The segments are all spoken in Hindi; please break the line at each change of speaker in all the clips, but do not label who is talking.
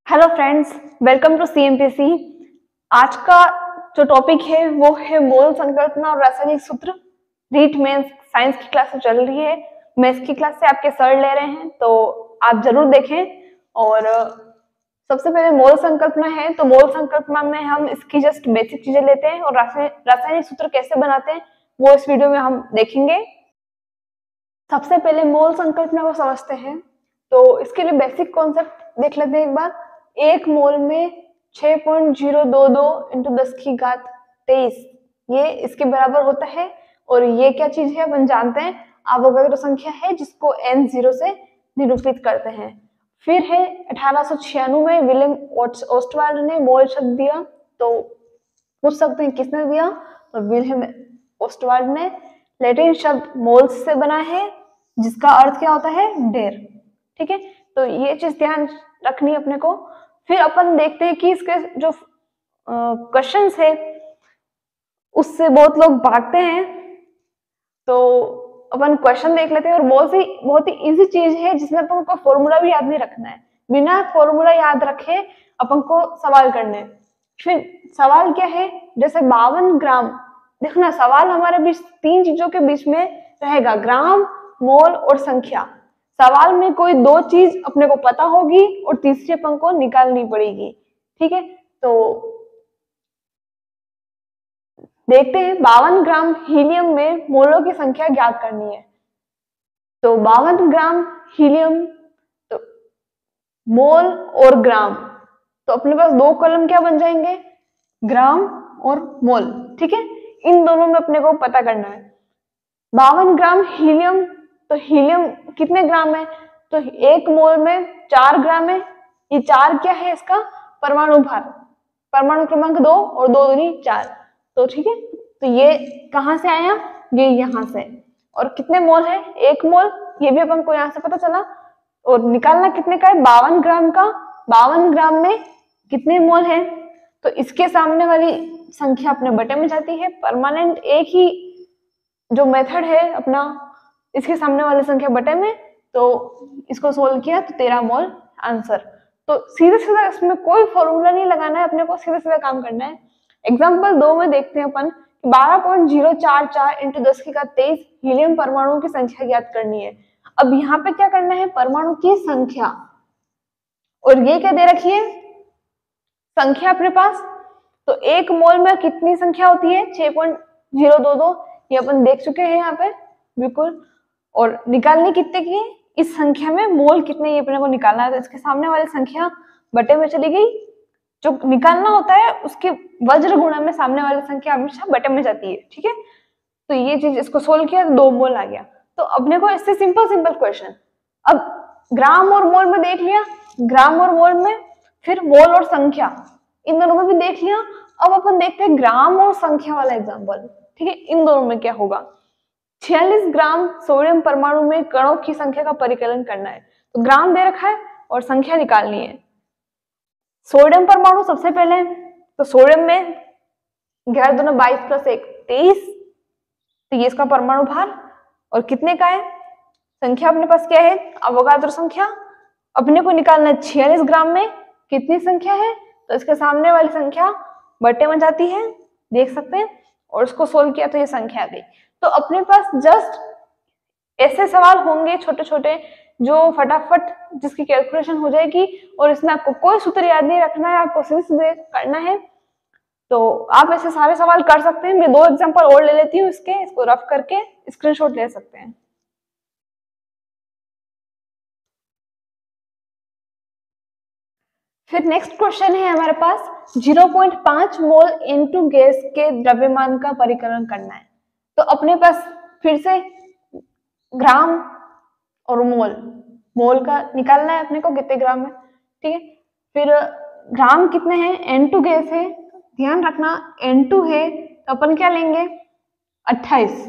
Hello friends, welcome to CMPC. आज का जो टॉपिक है वो है मोल संकल्पना और रासायनिक सूत्र। रीट में साइंस की क्लास चल रही है, मैथ्स की क्लास से आपके सर ले रहे हैं, तो आप जरूर देखें। और सबसे पहले मोल संकल्पना है, तो मोल संकल्पना में हम इसकी जस्ट बेसिक चीजें लेते हैं और रासायनिक सूत्र कैसे बनाते हैं वो इस वीडियो में हम देखेंगे। सबसे पहले मोल संकल्पना को समझते हैं, तो इसके लिए बेसिक कॉन्सेप्ट देख लेते हैं एक बार। एक मोल में 6.022 इंटू 10 की घात 23 ये इसके बराबर होता है। और ये क्या चीज है अपन जानते हैं, अवोगाद्रो संख्या है जिसको n0 से निरूपित करते हैं। फिर है 1896 में विलियम ओस्टवाल्ड ने मोल शब्द दिया। तो पूछ सकते हैं किसने दिया, तो विलियम ओस्टवाल्ड ने। लैटिन शब्द मोल्स से बना है जिसका अर्थ क्या होता है, ढेर। ठीक है, तो ये चीज ध्यान रखनी है अपने को। फिर अपन देखते हैं कि इसके जो क्वेश्चंस है उससे बहुत लोग भागते हैं, तो अपन क्वेश्चन देख लेते हैं। और बहुत ही इजी चीज है जिसमें अपन को फॉर्मूला भी याद नहीं रखना है, बिना फॉर्मूला याद रखे अपन को सवाल करने। फिर सवाल क्या है, जैसे 52 ग्राम, देखना सवाल हमारे बीच तीन चीजों के बीच में रहेगा, ग्राम, मोल और संख्या। सवाल में कोई दो चीज अपने को पता होगी और तीसरी अपन को निकालनी पड़ेगी। ठीक है, तो देखते हैं 52 ग्राम हीलियम में मोलों की संख्या ज्ञात करनी है। तो 52 ग्राम हीलियम, तो मोल और ग्राम, तो अपने पास दो कॉलम क्या बन जाएंगे, ग्राम और मोल। ठीक है, इन दोनों में अपने को पता करना है। 52 ग्राम हीलियम, तो हीलियम कितने ग्राम है, तो एक मोल में 4 ग्राम है। ये 4 क्या है, इसका परमाणु भार, परमाणु क्रमांक 2 और 2 दूनी 4। तो ठीक है, तो ये कहां से आया, ये यहां से। और कितने मोल है, 1 मोल, ये भी अपन को यहां से पता चला। और निकालना कितने का है, 52 ग्राम का। 52 ग्राम में कितने मोल है, तो इसके सामने वाली संख्या अपने बटे में जाती है। परमानेंट एक ही जो मेथड है अपना, इसके सामने वाली संख्या बटे में, तो इसको सोल्व किया तो 13 मोल आंसर। तो सीधे सीधा इसमें कोई फॉर्मूला नहीं लगाना है, अपने को सीधे सीधा काम करना है। एग्जाम्पल 2 में देखते हैं अपन, 12.044 इंटू 10 की घात 23 हीलियम परमाणु की संख्या ज्ञात करनी है। अब यहाँ पे क्या करना है, परमाणु की संख्या। और ये क्या दे रखी है, संख्या अपने पास। तो एक मोल में कितनी संख्या होती है, 6.022, ये अपन देख चुके हैं यहाँ पे बिल्कुल। और निकालनी कितने की है, इस संख्या में मोल कितने, ये अपने को निकालना है। तो इसके सामने वाली संख्या बटे में चली गई। जो निकालना होता है उसके वज्र गुणा में सामने वाली संख्या हमेशा बटे में जाती है। ठीक है, तो ये चीज, इसको सोल्व किया तो 2 मोल आ गया। तो अपने को इससे सिंपल क्वेश्चन, अब ग्राम और मोल में देख लिया, ग्राम और मोल में, फिर मोल और संख्या, इन दोनों में भी देख लिया। अब अपन देखते हैं ग्राम और संख्या वाला एग्जाम्पल। ठीक है, इन दोनों में क्या होगा, 46 ग्राम सोडियम परमाणु में कणों की संख्या का परिकलन करना है। तो ग्राम दे रखा है और संख्या निकालनी है। सोडियम परमाणु सबसे पहले, तो सोडियम में 11 दूना 22 प्लस 1 23, तो ये इसका परमाणु भार। और कितने का है, संख्या अपने पास क्या है, अवोगाद्रो संख्या। अपने को निकालना है 46 ग्राम में कितनी संख्या है, तो इसके सामने वाली संख्या बटे में जाती है, देख सकते हैं। और इसको सोल्व किया तो ये संख्या आ गई। तो अपने पास जस्ट ऐसे सवाल होंगे छोटे छोटे जो फटाफट जिसकी कैलकुलेशन हो जाएगी, और इसमें आपको कोई सूत्र याद नहीं रखना है, आपको सीधे सीधे करना है। तो आप ऐसे सारे सवाल कर सकते हैं। मैं 2 एग्जांपल और ले लेती हूँ इसको रफ करके स्क्रीनशॉट ले सकते हैं। फिर नेक्स्ट क्वेश्चन है हमारे पास, 0.5 मोल इनटू गैस के द्रव्यमान का परिकलन करना है। तो अपने पास फिर से ग्राम और मोल का निकालना है अपने को, कितने ग्राम है। ठीक है, फिर ग्राम कितने हैं, N2 गैस है, ध्यान रखना N2 है, तो अपन क्या लेंगे 28।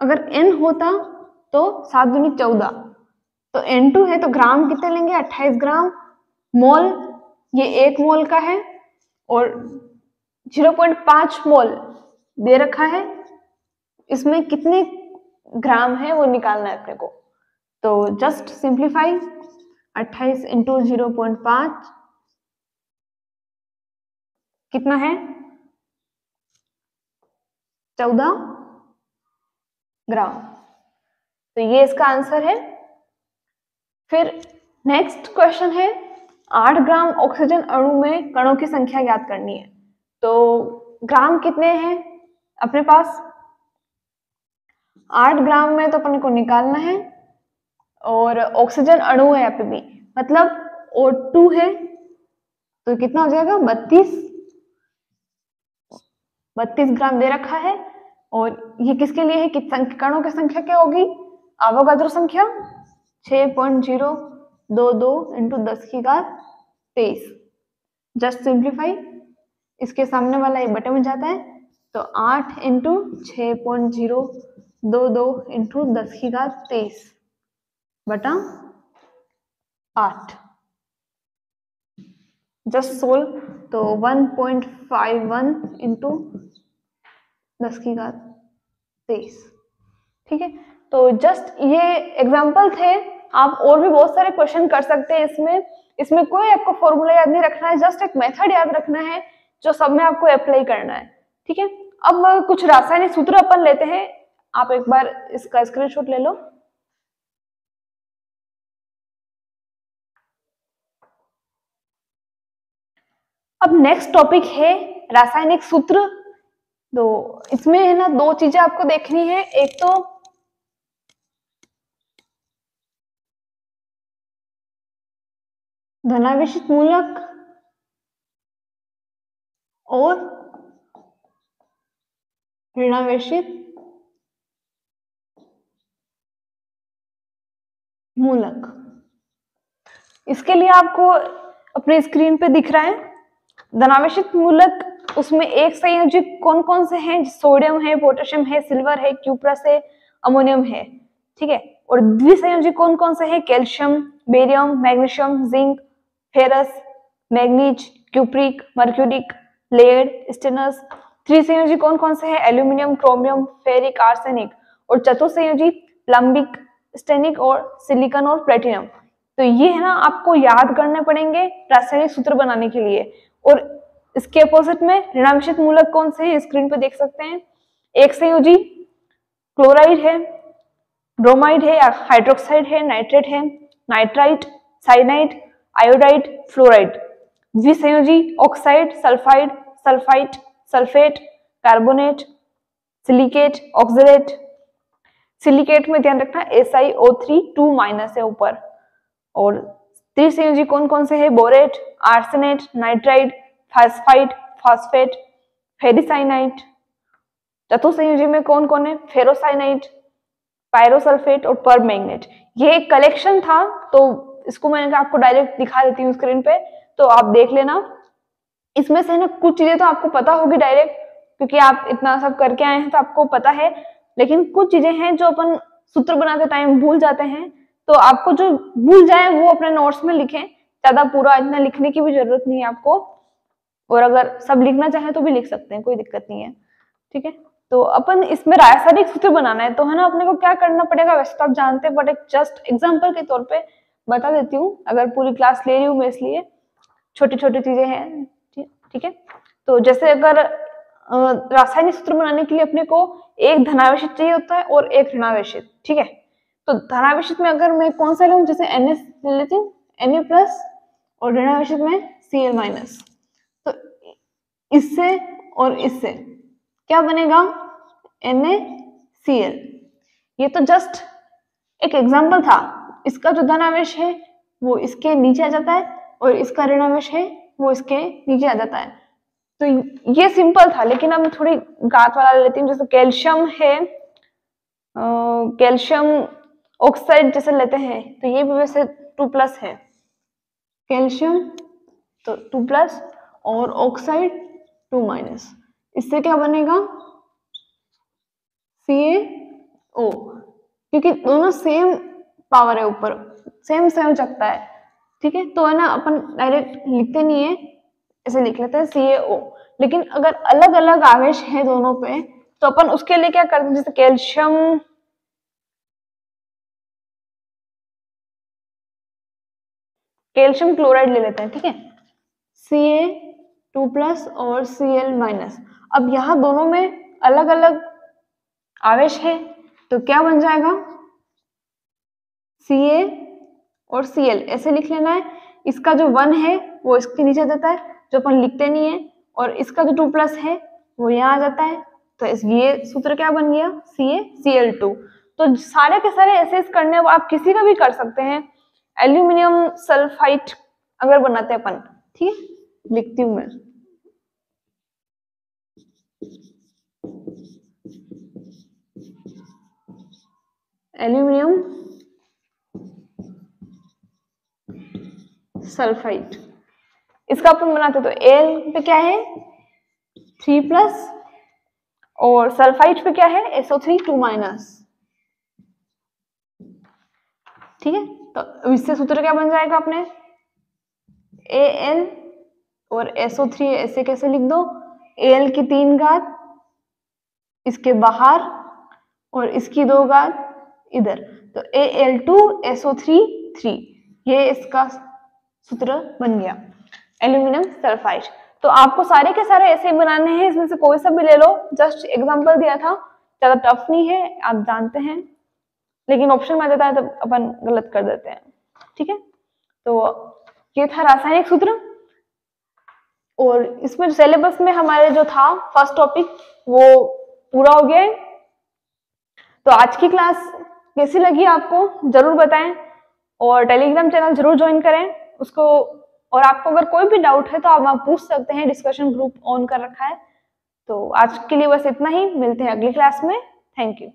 अगर N होता तो 7 दूनी 14, तो N2 है तो ग्राम कितने लेंगे 28 ग्राम। मोल ये 1 मोल का है और 0.5 मोल दे रखा है, इसमें कितने ग्राम है वो निकालना है अपने को। तो जस्ट सिंप्लीफाई, 28 इंटू 0.5 कितना है? 14 ग्राम। तो ये इसका आंसर है। फिर नेक्स्ट क्वेश्चन है 8 ग्राम ऑक्सीजन अणु में कणों की संख्या ज्ञात करनी है। तो ग्राम कितने हैं अपने पास? 8 ग्राम में तो अपने को निकालना है, और ऑक्सीजन अणु है यहाँ पे भी, मतलब O2 है, तो कितना हो जाएगा? 32 ग्राम दे रखा है। और ये किसके लिए है कि कणों की संख्या क्या होगी? अवोगाद्रो संख्या 6.022 इंटू 10⁻23। जस्ट सिंप्लीफाई, इसके सामने वाला ये बटे में जाता है, तो 8 इंटू 6.022 इंटू 10⁻23 बटा 8। जस्ट सोल्व, तो 1.51 इंटू 10⁻23। ठीक है, तो जस्ट ये एग्जाम्पल थे। आप और भी बहुत सारे क्वेश्चन कर सकते हैं इसमें कोई आपको फॉर्मूला याद नहीं रखना है, जस्ट एक मेथड याद रखना है जो सब में आपको अप्लाई करना है। ठीक है, अब कुछ रासायनिक सूत्र अपन लेते हैं। आप एक बार इसका स्क्रीनशॉट ले लो। अब नेक्स्ट टॉपिक है रासायनिक सूत्र। तो इसमें है ना 2 चीजें आपको देखनी है, एक तो धनावेशित मूलक और ऋणावेशित मूलक। इसके लिए आपको अपने स्क्रीन पे दिख रहा है धनावेशित मूलक, उसमें एक संयोजी कौन कौन से हैं? सोडियम है, पोटेशियम है, सिल्वर है, क्यूप्रस है, अमोनियम है। ठीक है, और द्विसंयोजी कौन कौन से हैं? Calcium, barium, magnesium, zinc, ferrous, manganese, cupric, mercuric, lead, stannous. त्रिसंयोजी कौन कौन से हैं? Aluminium, chromium, ferric, arsenic. और चतुर्संयोजी प्लम्बिक, स्टेनिक और सिलिकॉन और प्लेटिनम। तो ये है ना आपको याद करने पड़ेंगे रासायनिक सूत्र बनाने के लिए। और इसके अपोजिट में ऋणावेशित मूलक कौन से हैं? स्क्रीन पे देख सकते हैं। एक संयोजी क्लोराइड है, ब्रोमाइड है, हाइड्रोक्साइड है, नाइट्रेट है, नाइट्राइट, साइनाइड, आयोडाइड, फ्लोराइड। द्विसंयोजी oxide, sulphide, sulphite, sulphate, carbonate, silicate, oxalate. Silicate में ध्यान रखना SiO3 2- है ऊपर। और त्रिसंयोजी कौन कौन से है? Borate, arsenate, nitride, phosphite, phosphate, ferricyanide. चतुर्संयोजी में कौन कौन है? फेरोसाइनाइट, पायरोसल्फेट और परमैंगनेट। ये एक कलेक्शन था, तो इसको मैंने कहा आपको डायरेक्ट दिखा देती हूँ स्क्रीन पे, तो आप देख लेना। इसमें से ना कुछ चीजें तो आपको पता होगी डायरेक्ट, क्योंकि आप इतना सब करके आए हैं तो आपको पता है, लेकिन कुछ चीजें हैं जो अपन सूत्र बनाते टाइम भूल जाते हैं। तो आपको जो भूल जाए वो अपने नोट्स में लिखें, ज्यादा पूरा इतना लिखने की भी जरूरत नहीं है आपको, और अगर सब लिखना चाहें तो भी लिख सकते हैं, कोई दिक्कत नहीं है। ठीक है, तो अपन इसमें रासायनिक सूत्र बनाना है, तो है ना अपने को क्या करना पड़ेगा वैसे तो आप जानते हैं, बट एक जस्ट एग्जाम्पल के तौर पे बता देती हूँ। अगर पूरी क्लास ले रही हूँ मैं, इसलिए छोटी छोटी चीजें हैं। ठीक है, तो जैसे अगर रासायनिक सूत्र बनाने के लिए अपने को एक धनावेशित चाहिए होता है और एक ऋणावेशित। ठीक है, तो धनावेशित में अगर मैं कौन सा लूं, जैसे Na ले लेती हूँ, Na+, और ऋणावेशित में Cl-। तो इससे और इससे क्या बनेगा? NaCl। ये तो जस्ट एक एग्जाम्पल था। इसका जो धनावेश है वो इसके नीचे आ जाता है, और इसका ऋणावेश है वो इसके नीचे आ जाता है। तो ये सिंपल था, लेकिन अब मैं थोड़ी गात वाला ले लेती हूँ। जैसे कैल्शियम है, कैल्शियम ऑक्साइड जैसे लेते हैं, तो ये भी वैसे 2+ है। कैल्शियम तो 2+, और ऑक्साइड 2-। इससे क्या बनेगा? CaO, क्योंकि दोनों सेम पावर है, ऊपर सेम सेम चकता है। ठीक है, तो है ना अपन डायरेक्ट लिखते नहीं है, ऐसे लिख लेते हैं CaO। लेकिन अगर अलग अलग आवेश है दोनों पे, तो अपन उसके लिए क्या करते हैं? जैसे कैल्शियम क्लोराइड ले लेते हैं। ठीक है, Ca2 2+ और Cl-। अब यहाँ दोनों में अलग अलग आवेश है, तो क्या बन जाएगा, Ca और Cl ऐसे लिख लेना है। इसका जो 1 है वो इसके नीचे जाता है, जो अपन लिखते नहीं है, और इसका जो 2+ है वो यहाँ आ जाता है। तो ये सूत्र क्या बन गया, CaCl2। तो सारे के सारे ऐसे करने आप किसी का भी कर सकते हैं। एल्यूमिनियम सल्फाइड अगर बनाते हैं अपन, ठीक है, लिखती हूं मैं, एल्यूमिनियम सल्फाइड, इसका अपन बनाते तो Al पे क्या है 3+, और सल्फाइड पे क्या है SO3 2-। ठीक है, तो इससे सूत्र क्या बन जाएगा अपने, Al और SO3 ऐसे कैसे लिख दो, Al की 3 घात इसके बाहर और इसकी 2 घात इधर, तो Al2SO3 3, ये इसका सूत्र बन गया एल्यूमिनियम सल्फाइड। तो आपको सारे के सारे ऐसे ही बनाने हैं, इसमें से कोई सा भी ले लो, जस्ट एग्जांपल दिया था, ज्यादा टफ नहीं है, आप जानते हैं, लेकिन ऑप्शन में आ जाता है तो अपन गलत कर देते हैं। ठीक है, तो ये था रासायनिक सूत्र, और इसमें सिलेबस में हमारे जो था फर्स्ट टॉपिक वो पूरा हो गया है। तो आज की क्लास कैसी लगी आपको जरूर बताएं, और टेलीग्राम चैनल जरूर ज्वाइन करें उसको, और आपको अगर कोई भी डाउट है तो आप पूछ सकते हैं, डिस्कशन ग्रुप ऑन कर रखा है। तो आज के लिए बस इतना ही, मिलते हैं अगली क्लास में, थैंक यू।